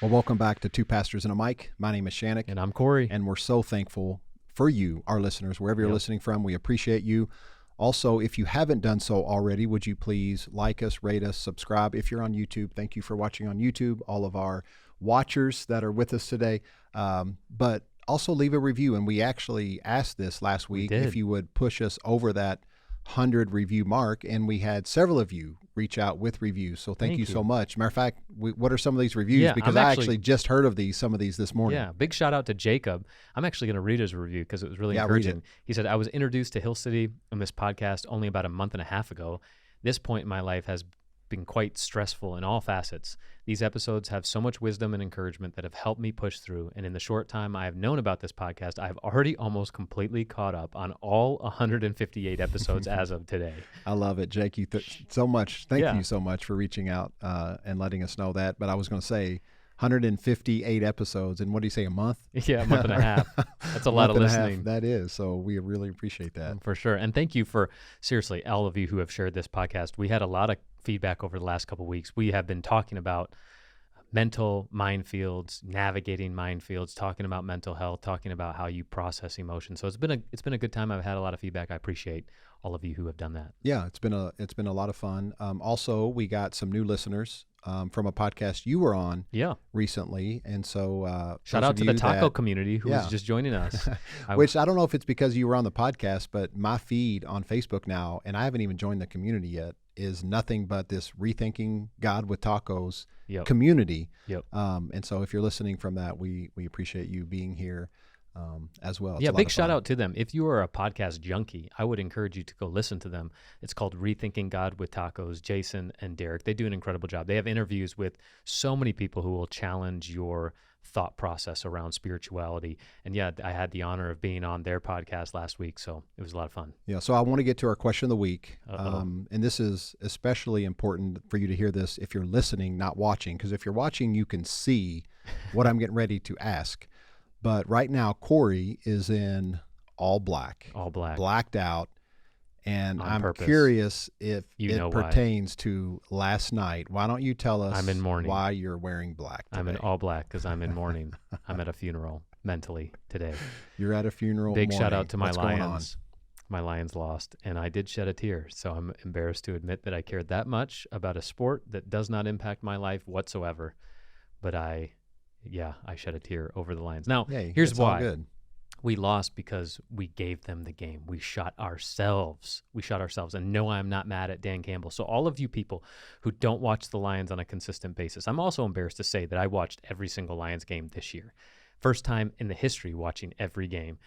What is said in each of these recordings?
Well, welcome back to Two Pastors and a Mic. My name is Shannick. And I'm Corey. And we're so thankful for you, our listeners, wherever you're listening from. We appreciate you. Also, if you haven't done so already, would you please like us, rate us, subscribe. If you're on YouTube, thank you for watching on YouTube, all of our watchers that are with us today. But also leave a review. And we actually asked this last week if you would push us over that 100 review mark. And we had several of you reach out with reviews. So thank you so much. Matter of fact, what are some of these reviews? Yeah, because I actually just heard of some of these this morning. Yeah, big shout out to Jacob. I'm actually going to read his review because it was really encouraging. He said, I was introduced to Hill City and this podcast only about a month and a half ago. This point in my life has been quite stressful in all facets. These episodes have so much wisdom and encouragement that have helped me push through. And in the short time I have known about this podcast, I've already almost completely caught up on all 158 episodes as of today. I love it, Jake. You so much. Thank you so much for reaching out and letting us know that. But I was going to say 158 episodes. And what do you say, a month? Yeah, a month and a half. That's a lot of listening. That is. So we really appreciate that. For sure. And thank you for, seriously, all of you who have shared this podcast. We had a lot of feedback over the last couple of weeks. We have been talking about mental minefields, navigating minefields, talking about mental health, talking about how you process emotions. So it's been a good time. I've had a lot of feedback. I appreciate all of you who have done that. Yeah, it's been a lot of fun. Also, we got some new listeners from a podcast you were on recently. And so shout out to the taco community who is just joining us. Which I don't know if it's because you were on the podcast, but my feed on Facebook now, and I haven't even joined the community yet, is nothing but this Rethinking God with Tacos community. And so if you're listening from that, we appreciate you being here as well. It's big shout out to them. If you are a podcast junkie, I would encourage you to go listen to them. It's called Rethinking God with Tacos. Jason and Derek, they do an incredible job. They have interviews with so many people who will challenge your thought process around spirituality. And I had the honor of being on their podcast last week, so it was a lot of fun. Yeah, so I want to get to our question of the week. And this is especially important for you to hear this if you're listening, not watching, because if you're watching, you can see what I'm getting ready to ask. But right now, Corey is in all black. All black. Blacked out. And on I'm purpose. Curious if it pertains to last night. Why don't you tell us I'm in mourning. Why you're wearing black today? I'm in all black because I'm in mourning. I'm at a funeral mentally today. You're at a funeral. Big shout out to my Lions. My Lions lost, and I did shed a tear. So I'm embarrassed to admit that I cared that much about a sport that does not impact my life whatsoever. But I shed a tear over the Lions. Now, here's why. All good. We lost because we gave them the game. We shot ourselves. And no, I'm not mad at Dan Campbell. So all of you people who don't watch the Lions on a consistent basis, I'm also embarrassed to say that I watched every single Lions game this year. First time in the history watching every game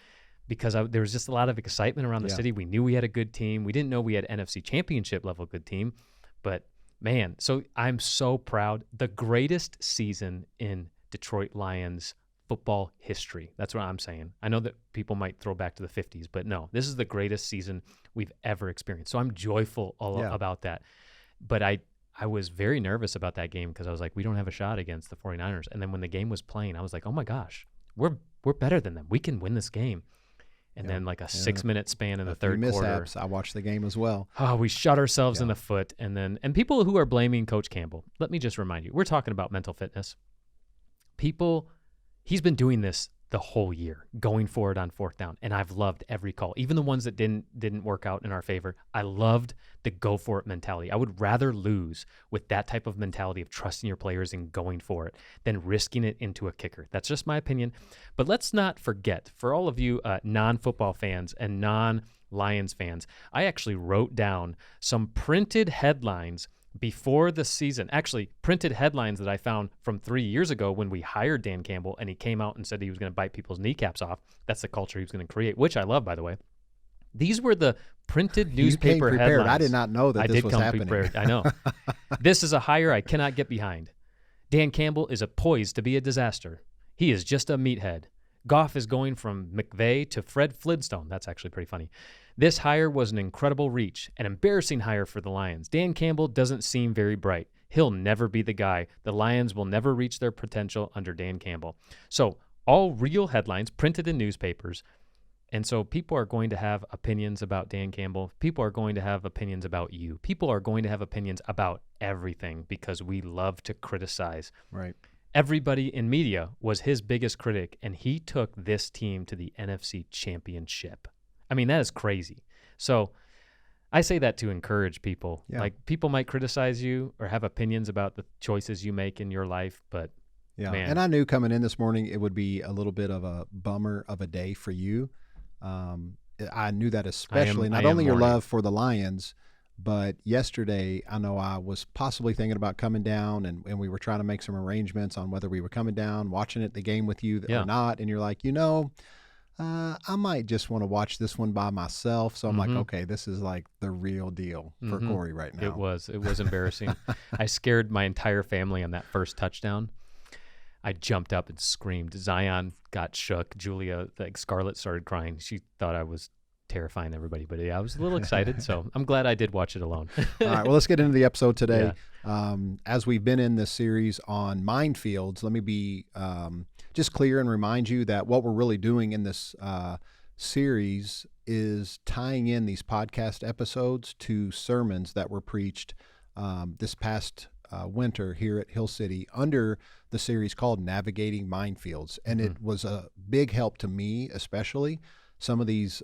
because there was just a lot of excitement around the city. We knew we had a good team. We didn't know we had NFC championship level good team. But, man, so I'm so proud. The greatest season in Detroit Lions football history. That's what I'm saying. I know that people might throw back to the 50s, but no, this is the greatest season we've ever experienced. So I'm joyful about that. But I was very nervous about that game because I was like, we don't have a shot against the 49ers. And then when the game was playing, I was like, oh my gosh, we're better than them. We can win this game. And then like a 6-minute span in the third quarter. I watched the game as well. Oh, we shot ourselves in the foot. And people who are blaming Coach Campbell, let me just remind you, we're talking about mental fitness. He's been doing this the whole year, going for it on fourth down, and I've loved every call, even the ones that didn't work out in our favor. I loved the go for it mentality. I would rather lose with that type of mentality of trusting your players and going for it than risking it into a kicker. That's just my opinion. But let's not forget, for all of you non-football fans and non-Lions fans, I actually wrote down some printed headlines before the season, actually printed headlines that I found from 3 years ago when we hired Dan Campbell and he came out and said he was going to bite people's kneecaps off. That's the culture he was going to create, which I love, by the way. These were the printed newspaper headlines. I did not know that this was happening. Prepared. I know. This is a hire I cannot get behind. Dan Campbell is poised to be a disaster. He is just a meathead. Goff is going from McVay to Fred Flintstone. That's actually pretty funny. This hire was an incredible reach, an embarrassing hire for the Lions. Dan Campbell doesn't seem very bright. He'll never be the guy. The Lions will never reach their potential under Dan Campbell. So all real headlines printed in newspapers. And so people are going to have opinions about Dan Campbell. People are going to have opinions about you. People are going to have opinions about everything because we love to criticize. Right. Everybody in media was his biggest critic, and he took this team to the NFC Championship. I mean, that is crazy. So I say that to encourage people. Yeah. Like, people might criticize you or have opinions about the choices you make in your life, but Yeah. man. And I knew coming in this morning it would be a little bit of a bummer of a day for you. I knew that especially not only your mourning. love for the Lions, but yesterday I know I was possibly thinking about coming down, and we were trying to make some arrangements on whether we were coming down, watching the game with you Yeah. or not. And you're like, I might just want to watch this one by myself. So I'm like, okay, this is like the real deal for Corey right now. It was embarrassing. I scared my entire family on that first touchdown. I jumped up and screamed. Zion got shook. Julia, like Scarlett, started crying. She thought I was terrifying everybody, but yeah, I was a little excited. So I'm glad I did watch it alone. All right, well, let's get into the episode today. As we've been in this series on minefields, let me be just clear and remind you that what we're really doing in this series is tying in these podcast episodes to sermons that were preached this past winter here at Hill City under the series called Navigating Minefields. And it was a big help to me, especially. Some of these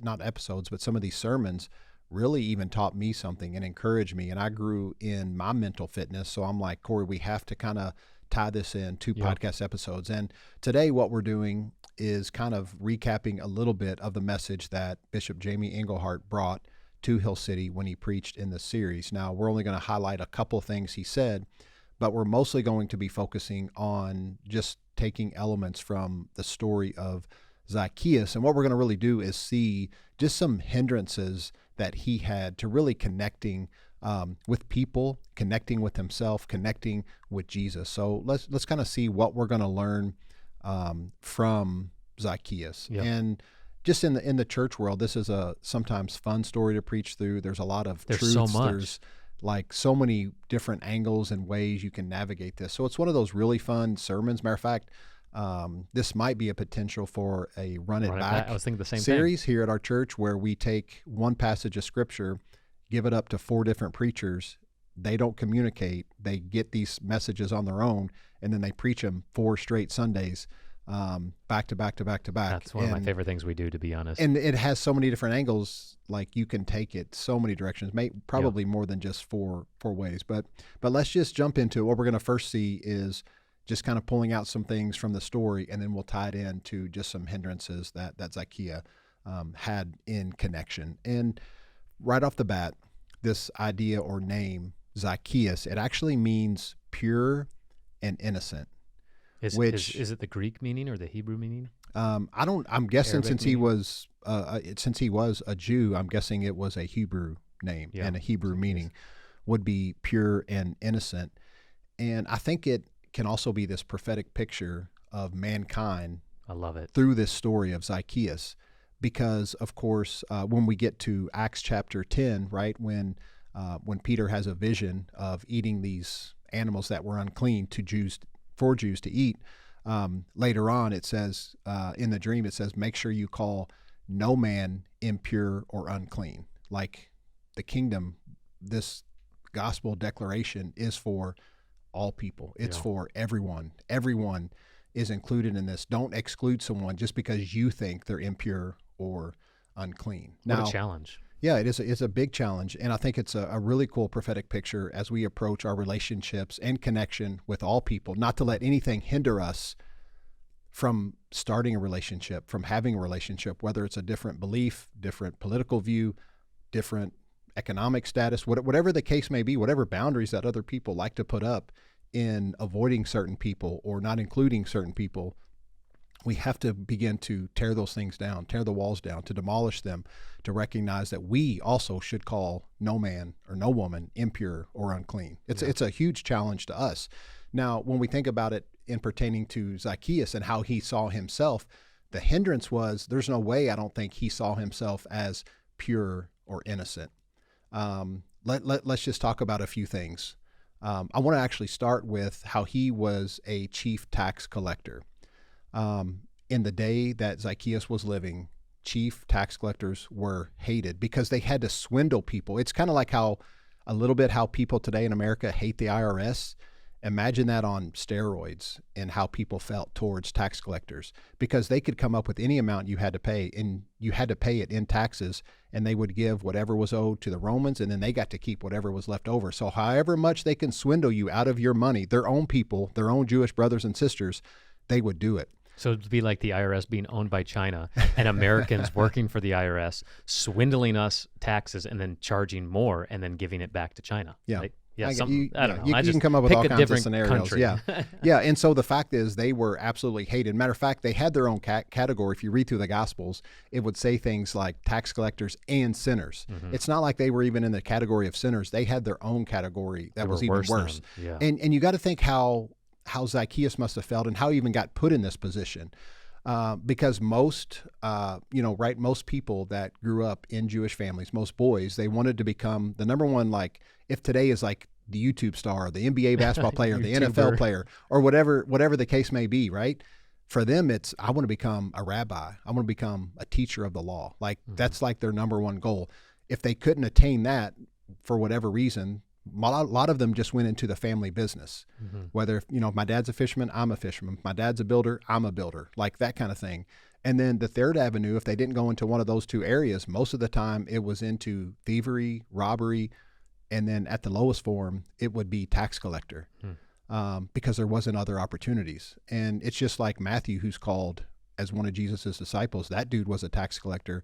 not episodes, but some of these sermons really even taught me something and encouraged me. And I grew in my mental fitness. So I'm like, Corey, we have to kind of tie this in to podcast episodes. And today what we're doing is kind of recapping a little bit of the message that Bishop Jamie Englehart brought to Hill City when he preached in this series. Now, we're only going to highlight a couple things he said, but we're mostly going to be focusing on just taking elements from the story of Zacchaeus. And what we're going to really do is see just some hindrances that he had to really connecting with people, connecting with himself, connecting with Jesus. So let's kind of see what we're going to learn from Zacchaeus. Yep. And just in the church world, this is a sometimes fun story to preach through. There's a lot of truths. So much. There's like so many different angles and ways you can navigate this. So it's one of those really fun sermons. Matter of fact, this might be a potential for a Run It Back I was thinking the same series here at our church, where we take one passage of scripture, give it up to 4 different preachers. They don't communicate. They get these messages on their own, and then they preach them 4 straight Sundays, back to back to back to back. That's one of my favorite things we do, to be honest. And it has so many different angles. Like, you can take it so many directions, probably more than just four ways. But let's just jump into it. What we're going to first see is just kind of pulling out some things from the story, and then we'll tie it into just some hindrances that Zacchaeus had in connection. And right off the bat, this idea or name, Zacchaeus, it actually means pure and innocent. Is it the Greek meaning or the Hebrew meaning? I'm guessing Arabic since he was a Jew, I'm guessing it was a Hebrew name, and a Hebrew meaning would be pure and innocent. And I think it can also be this prophetic picture of mankind. I love it. Through this story of Zacchaeus, because of course, when we get to Acts chapter 10, right, when Peter has a vision of eating these animals that were unclean for Jews to eat, later on it says, in the dream, it says, make sure you call no man impure or unclean. Like, the kingdom, this gospel declaration is for all people. It's for everyone. Everyone is included in this. Don't exclude someone just because you think they're impure or unclean. What a challenge. Yeah, it is. It's a big challenge. And I think it's a really cool prophetic picture as we approach our relationships and connection with all people, not to let anything hinder us from starting a relationship, from having a relationship, whether it's a different belief, different political view, different economic status, whatever the case may be, whatever boundaries that other people like to put up in avoiding certain people or not including certain people. We have to begin to tear those things down, tear the walls down, to demolish them, to recognize that we also should call no man or no woman impure or unclean. It's a huge challenge to us. Now, when we think about it in pertaining to Zacchaeus and how he saw himself, the hindrance was, there's no way I don't think he saw himself as pure or innocent. Let's just talk about a few things. I want to actually start with how he was a chief tax collector. In the day that Zacchaeus was living, chief tax collectors were hated because they had to swindle people. It's kind of like how people today in America hate the IRS. Imagine that on steroids and how people felt towards tax collectors, because they could come up with any amount you had to pay, and you had to pay it in taxes, and they would give whatever was owed to the Romans, and then they got to keep whatever was left over. So however much they can swindle you out of your money, their own people, their own Jewish brothers and sisters, they would do it. So it'd be like the IRS being owned by China and Americans working for the IRS, swindling us taxes and then charging more and then giving it back to China. Yeah. Like, I don't know. You can come up with all kinds of scenarios. Country. Yeah. Yeah. And so the fact is, they were absolutely hated. Matter of fact, they had their own category. If you read through the Gospels, it would say things like tax collectors and sinners. Mm-hmm. It's not like they were even in the category of sinners. They had their own category that was even worse. Yeah. And you got to think how Zacchaeus must have felt and how he even got put in this position. Because most people that grew up in Jewish families, most boys, they wanted to become the number one, like if today is like the YouTube star, the NBA basketball player, the NFL player, or whatever the case may be, right? For them, it's, I want to become a rabbi. I want to become a teacher of the law. Like that's like their number one goal. If they couldn't attain that for whatever reason, a lot of them just went into the family business. Mm-hmm. Whether, if my dad's a fisherman, I'm a fisherman. If my dad's a builder, I'm a builder, like that kind of thing. And then the third avenue, if they didn't go into one of those two areas, most of the time it was into thievery, robbery, and then at the lowest form, it would be tax collector, because there wasn't other opportunities. And it's just like Matthew, who's called as one of Jesus's disciples. That dude was a tax collector.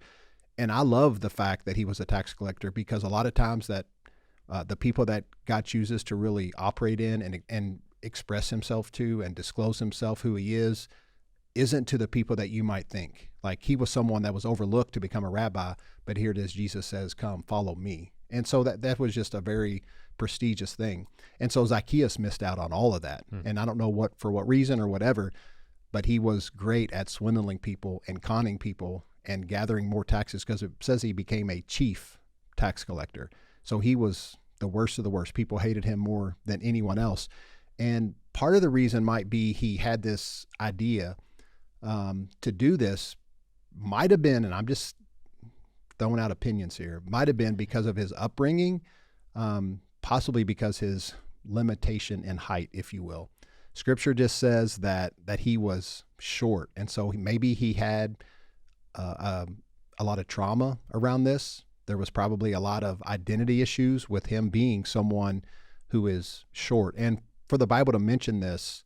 And I love the fact that he was a tax collector, because a lot of times that the people that God chooses to really operate in and express himself to and disclose himself, who he is, isn't to the people that you might think. Like he was someone that was overlooked to become a rabbi, but here it is, Jesus says, come, follow me. And so that was just a very prestigious thing. And so Zacchaeus missed out on all of that. And I don't know for what reason or whatever, but he was great at swindling people and conning people and gathering more taxes, because it says he became a chief tax collector. So he was the worst of the worst. People hated him more than anyone else. And part of the reason might be he had this idea to do this, might have been, and I'm just throwing out opinions here, might have been because of his upbringing, possibly because his limitation in height, if you will. Scripture just says that he was short. And so maybe he had a lot of trauma around this. There was probably a lot of identity issues with him being someone who is short. And for the Bible to mention this,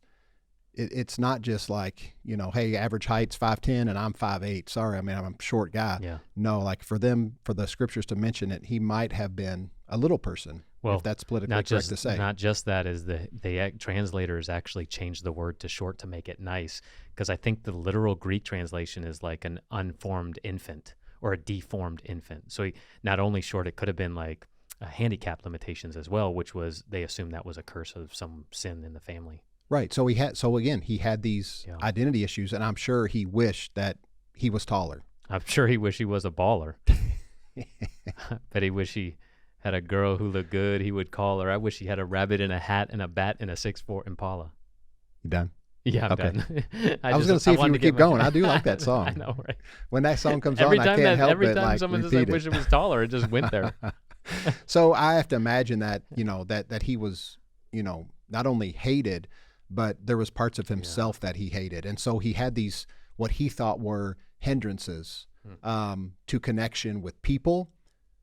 it's not just like, hey, average height's 5'10" and I'm 5'8". Sorry, I'm a short guy. Yeah. No, like for the scriptures to mention it, he might have been a little person. Well, if that's politically correct to say. Not just that, is the translators actually changed the word to short to make it nice, because I think the literal Greek translation is like an unformed infant or a deformed infant. So he, not only short, it could have been like handicap limitations as well, which was, they assumed that was a curse of some sin in the family. Right. So he had these identity issues, and I'm sure he wished that he was taller. I'm sure he wished he was a baller. But he wished he had a girl who looked good. He would call her. I wish he had a rabbit in a hat and a bat and a 6'4" Impala. You done? Yeah, I'm done. I was going to see if you would keep going. I do like that song. I know, right? When that song comes on, I can't help every but time like someone says, repeat I wish it was taller, it just went there. So I have to imagine that, that he was, not only hated, but there was parts of himself that he hated. And so he had these, what he thought were hindrances to connection with people.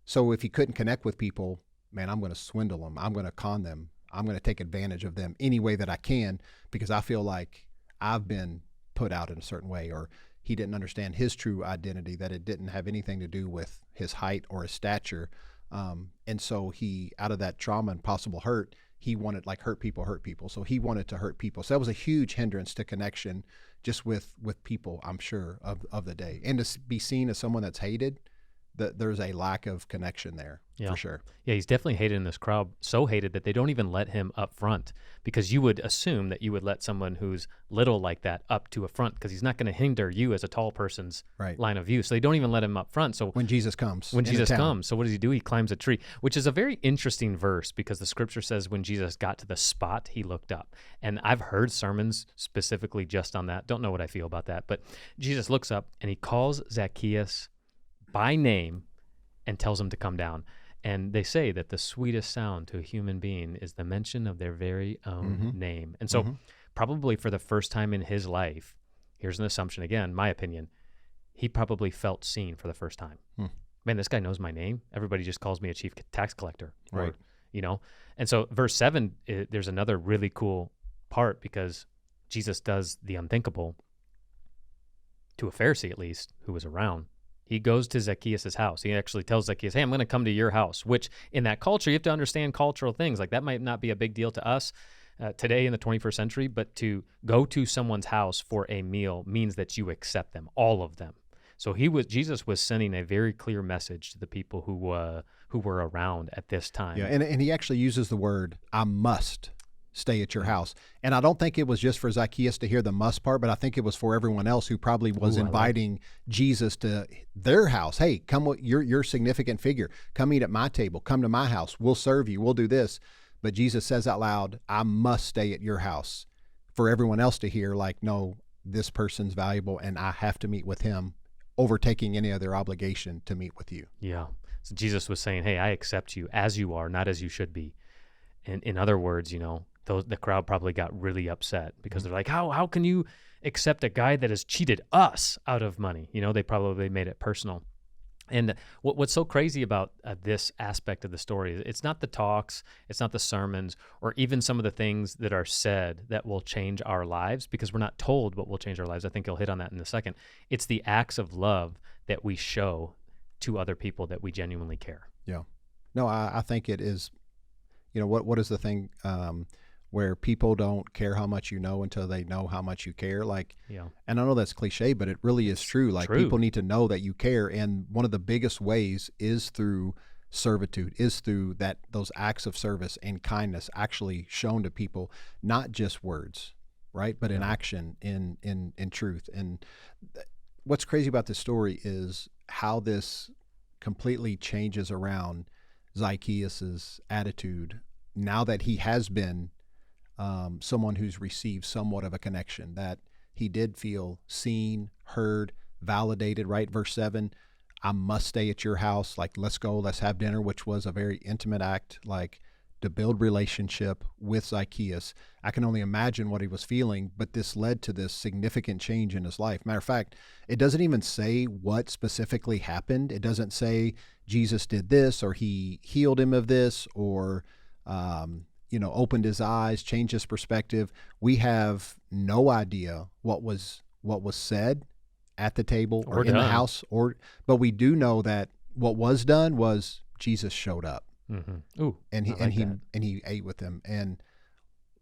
So if he couldn't connect with people, man, I'm going to swindle them. I'm going to con them. I'm going to take advantage of them any way that I can, because I feel like I've been put out in a certain way, or he didn't understand his true identity, that it didn't have anything to do with his height or his stature. And so he, out of that trauma and possible hurt, he wanted, like, hurt people. So he wanted to hurt people. So that was a huge hindrance to connection just with people, I'm sure, of the day. And to be seen as someone that's hated, that there's a lack of connection there, for sure. Yeah, he's definitely hated in this crowd, so hated that they don't even let him up front, because you would assume that you would let someone who's little like that up to a front, because he's not going to hinder you as a tall person's line of view. So they don't even let him up front. So when Jesus comes. So what does he do? He climbs a tree, which is a very interesting verse, because the scripture says when Jesus got to the spot, he looked up. And I've heard sermons specifically just on that. Don't know what I feel about that. But Jesus looks up and he calls Zacchaeus by name and tells him to come down. And they say that the sweetest sound to a human being is the mention of their very own Mm-hmm. name. And so Mm-hmm. probably for the first time in his life, here's an assumption again, my opinion, he probably felt seen for the first time. Hmm. Man, this guy knows my name. Everybody just calls me a chief tax collector. Right. Or, you know? And so verse 7, there's another really cool part because Jesus does the unthinkable to a Pharisee, at least, who was around. He goes to Zacchaeus' house. He actually tells Zacchaeus, hey, I'm going to come to your house, which in that culture, you have to understand cultural things. Like that might not be a big deal to us today in the 21st century, but to go to someone's house for a meal means that you accept them, all of them. So Jesus was sending a very clear message to the people who were around at this time. Yeah, and he actually uses the word, I must stay at your house. And I don't think it was just for Zacchaeus to hear the must part, but I think it was for everyone else who probably was inviting Jesus to their house. Hey, come, you're significant figure. Come eat at my table. Come to my house. We'll serve you. We'll do this. But Jesus says out loud, I must stay at your house, for everyone else to hear, like, no, this person's valuable and I have to meet with him, overtaking any other obligation to meet with you. Yeah. So Jesus was saying, hey, I accept you as you are, not as you should be. And in other words, the crowd probably got really upset because they're like, how can you accept a guy that has cheated us out of money? They probably made it personal. And what's so crazy about this aspect of the story, it's not the talks, it's not the sermons, or even some of the things that are said that will change our lives, because we're not told what will change our lives. I think you'll hit on that in a second. It's the acts of love that we show to other people that we genuinely care. Yeah. No, I think it is, what is the thing where people don't care how much you know until they know how much you care? And I know that's cliche, but it really is true. Like, people need to know that you care. And one of the biggest ways is through servitude, is through those acts of service and kindness actually shown to people, not just words, right? But in action, in truth. And what's crazy about this story is how this completely changes around Zacchaeus's attitude now that he has been someone who's received somewhat of a connection, that he did feel seen, heard, validated, right? Verse 7, I must stay at your house. Like, let's go, let's have dinner, which was a very intimate act, like to build relationship with Zacchaeus. I can only imagine what he was feeling, but this led to this significant change in his life. Matter of fact, it doesn't even say what specifically happened. It doesn't say Jesus did this, or he healed him of this, or opened his eyes, changed his perspective. We have no idea what was said at the table or in the house, but we do know that what was done was Jesus showed up. Mm-hmm. Ooh, and he ate with him and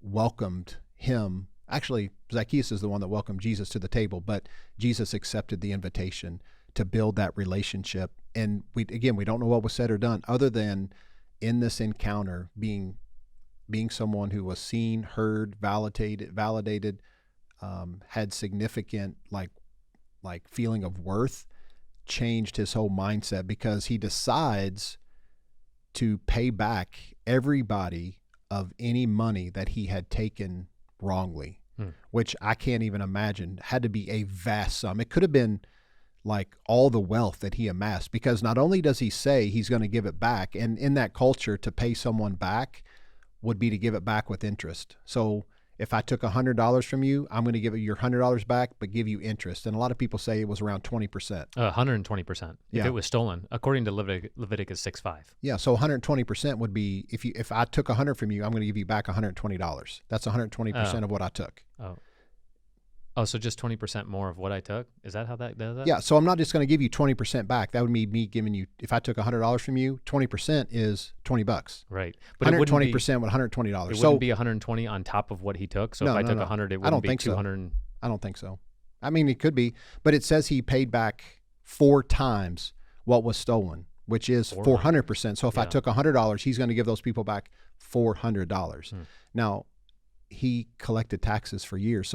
welcomed him. Actually, Zacchaeus is the one that welcomed Jesus to the table, but Jesus accepted the invitation to build that relationship. And we don't know what was said or done, other than in this encounter being someone who was seen, heard, validated, had significant like feeling of worth, changed his whole mindset, because he decides to pay back everybody of any money that he had taken wrongly, which I can't even imagine. Had to be a vast sum. It could have been like all the wealth that he amassed, because not only does he say he's going to give it back, and in that culture, to pay someone back would be to give it back with interest. So if I took $100 from you, I'm going to give you your $100 back, but give you interest. And a lot of people say it was around 20%. 120% if it was stolen, according to Leviticus 6:5. Yeah, so 120% would be, if I took 100 from you, I'm going to give you back $120. That's 120% of what I took. Oh, so just 20% more of what I took? Is that how that does that? Yeah, so I'm not just going to give you 20% back. That would be me giving you, if I took $100 from you, 20% is $20. Right. But 120% with $120. It wouldn't be 120 on top of what he took. So if I took 100, it wouldn't be 200. I don't think so. I mean, it could be, but it says he paid back 4 times what was stolen, which is 400%. So if I took $100, he's going to give those people back $400. Now, he collected taxes for years,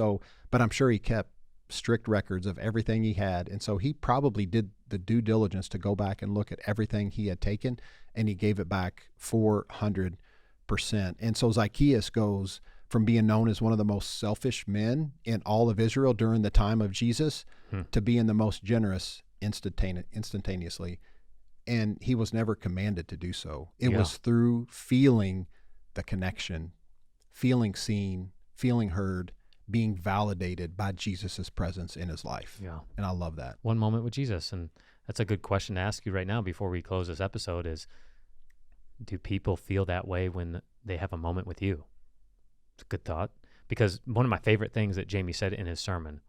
but I'm sure he kept strict records of everything he had. And so he probably did the due diligence to go back and look at everything he had taken, and he gave it back 400%. And so Zacchaeus goes from being known as one of the most selfish men in all of Israel during the time of Jesus to being the most generous instantaneously. And he was never commanded to do so. It Yeah. was through feeling the connection, feeling seen, feeling heard, being validated by Jesus's presence in his life. Yeah. And I love that. One moment with Jesus. And that's a good question to ask you right now before we close this episode is, do people feel that way when they have a moment with you? It's a good thought. Because one of my favorite things that Jamie said in his sermon,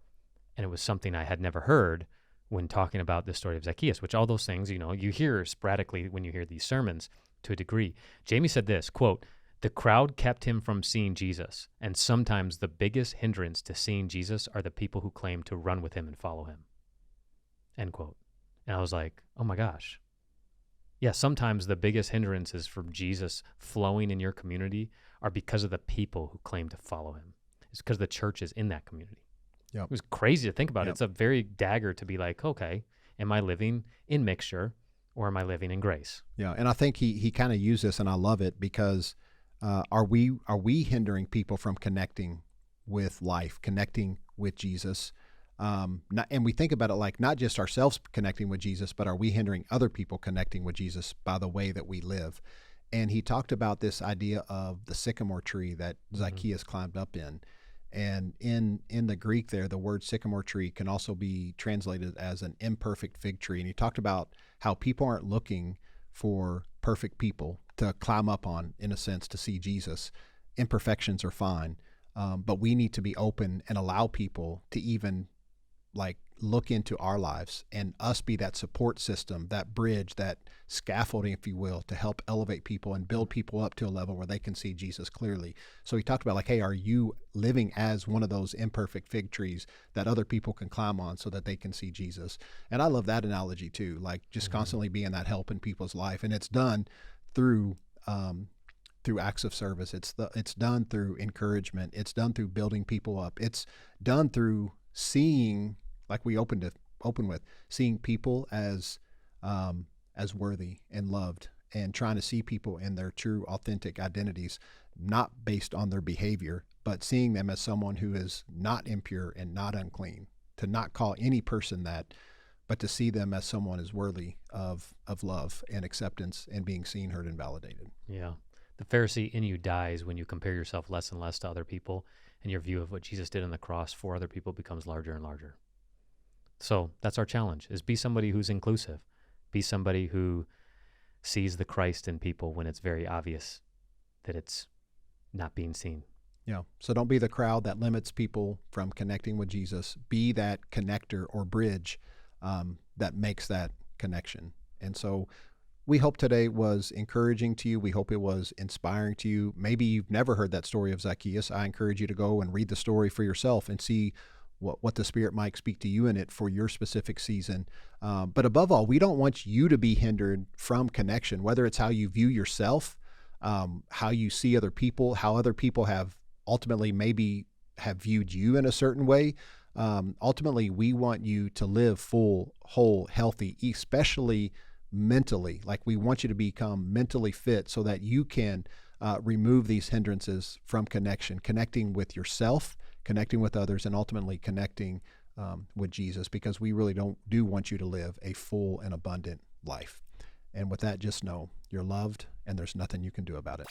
and it was something I had never heard when talking about the story of Zacchaeus, which all those things, you hear sporadically when you hear these sermons to a degree. Jamie said this, quote, "The crowd kept him from seeing Jesus, and sometimes the biggest hindrance to seeing Jesus are the people who claim to run with him and follow him." End quote. And I was like, oh my gosh. Yeah, sometimes the biggest hindrances from Jesus flowing in your community are because of the people who claim to follow him. It's because the church is in that community. Yep. It was crazy to think about. Yep. It's a very dagger to be like, okay, am I living in mixture or am I living in grace? Yeah, and I think he kind of used this, and I love it because are we hindering people from connecting with life, connecting with Jesus? And we think about it like not just ourselves connecting with Jesus, but are we hindering other people connecting with Jesus by the way that we live? And he talked about this idea of the sycamore tree that Zacchaeus climbed up in. And in the Greek there, the word sycamore tree can also be translated as an imperfect fig tree. And he talked about how people aren't looking for perfect people to climb up on, in a sense, to see Jesus. Imperfections are fine, but we need to be open and allow people to even like look into our lives and us be that support system, that bridge, that scaffolding, if you will, to help elevate people and build people up to a level where they can see Jesus clearly. So he talked about like, hey, are you living as one of those imperfect fig trees that other people can climb on so that they can see Jesus? And I love that analogy too, like just constantly being that help in people's life. And it's done through acts of service. It's done through encouragement. It's done through building people up. It's done through seeing, like we open with, seeing people as worthy and loved, and trying to see people in their true, authentic identities, not based on their behavior, but seeing them as someone who is not impure and not unclean. To not call any person that, but to see them as someone is worthy of love and acceptance and being seen, heard, and validated. Yeah. The Pharisee in you dies when you compare yourself less and less to other people, and your view of what Jesus did on the cross for other people becomes larger and larger. So that's our challenge, is be somebody who's inclusive. Be somebody who sees the Christ in people when it's very obvious that it's not being seen. Yeah. So don't be the crowd that limits people from connecting with Jesus. Be that connector or bridge that makes that connection. And so we hope today was encouraging to you. We hope it was inspiring to you. Maybe you've never heard that story of Zacchaeus. I encourage you to go and read the story for yourself and see what the Spirit might speak to you in it for your specific season. But above all, we don't want you to be hindered from connection, whether it's how you view yourself, how you see other people, how other people have ultimately maybe have viewed you in a certain way. Ultimately, we want you to live full, whole, healthy, especially mentally. Like we want you to become mentally fit so that you can remove these hindrances from connecting with yourself, connecting with others, and ultimately connecting with Jesus, because we really do want you to live a full and abundant life. And with that, just know you're loved and there's nothing you can do about it.